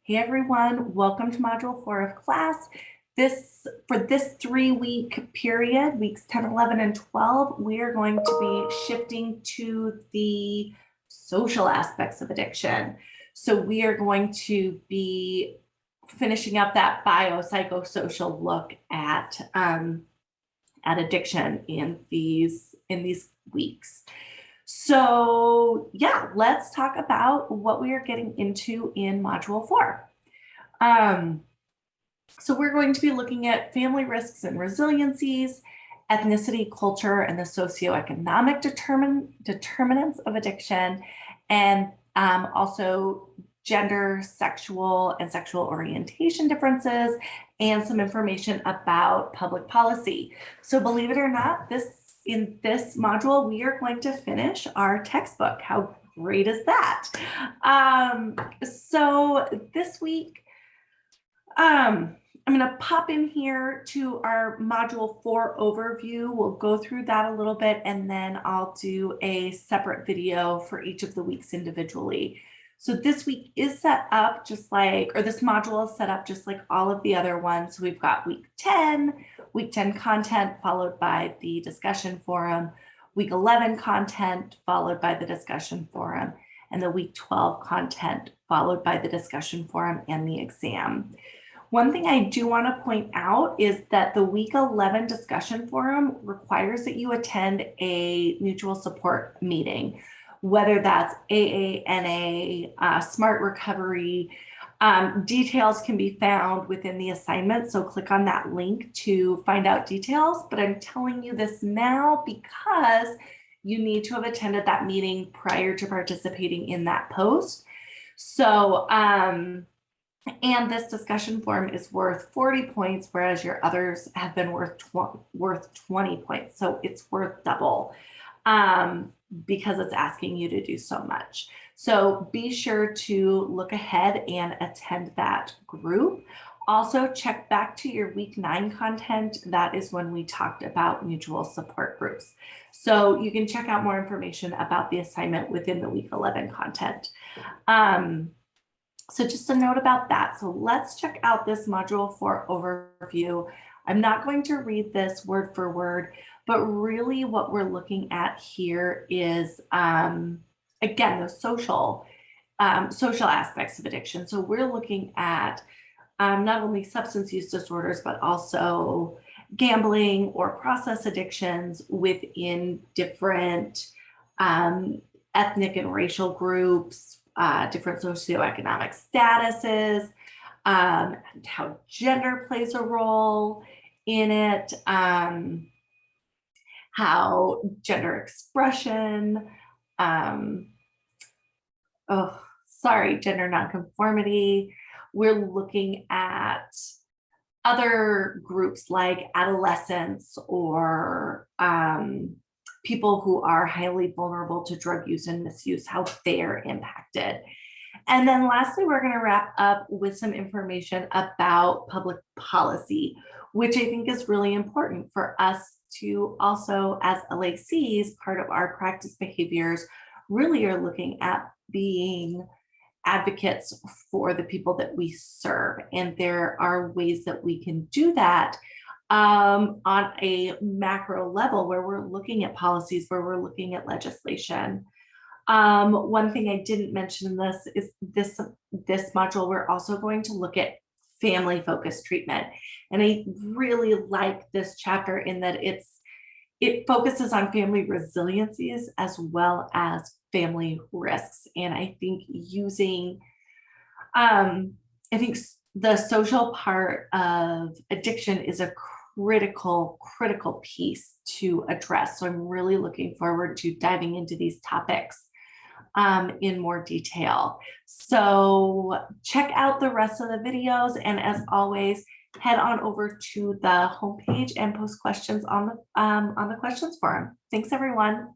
Hey everyone, welcome to Module 4 of class. For this 3-week period, weeks 10, 11, and 12, we are going to be shifting to the social aspects of addiction. So we are going to be finishing up that biopsychosocial look at addiction in these weeks. So yeah, let's talk about what we are getting into in Module 4. So we're going to be looking at family risks and resiliencies, ethnicity, culture, and the socioeconomic determinants of addiction, and also gender, sexual, and sexual orientation differences, and some information about public policy. So believe it or not, in this module, we are going to finish our textbook. How great is that? So this week, I'm going to pop in here to our Module 4 overview. We'll go through that a little bit, and then I'll do a separate video for each of the weeks individually. So this week is set up just like, or this module is set up just like all of the other ones. So we've got week 10 content followed by the discussion forum, week 11 content followed by the discussion forum, and the week 12 content followed by the discussion forum and the exam. One thing I do want to point out is that the week 11 discussion forum requires that you attend a mutual support meeting, whether that's AA, NA, Smart Recovery. Details can be found within the assignment, so click on that link to find out details. But I'm telling you this now because you need to have attended that meeting prior to participating in that post. So, and this discussion forum is worth 40 points, whereas your others have been worth 20 points. So it's worth double because it's asking you to do so much. So be sure to look ahead and attend that group. Also check back to your week 9 content. That is when we talked about mutual support groups. So you can check out more information about the assignment within the week 11 content. So just a note about that. So let's check out this Module 4 overview. I'm not going to read this word for word, but really what we're looking at here is, again, the social aspects of addiction. So we're looking at not only substance use disorders, but also gambling or process addictions within different ethnic and racial groups, different socioeconomic statuses, and how gender plays a role in it, how gender expression, gender nonconformity. We're looking at other groups like adolescents or people who are highly vulnerable to drug use and misuse, how they're impacted. And then lastly, we're going to wrap up with some information about public policy, which I think is really important for us to also, as LACs, part of our practice behaviors, really are looking at being advocates for the people that we serve. And there are ways that we can do that on a macro level where we're looking at policies, where we're looking at legislation. One thing I didn't mention in this is this module, we're also going to look at family-focused treatment. And I really like this chapter in that it focuses on family resiliencies as well as family risks. And I think the social part of addiction is a critical piece to address. So I'm really looking forward to diving into these topics in more detail. So check out the rest of the videos, and as always, head on over to the homepage and post questions on the questions forum. Thanks, everyone.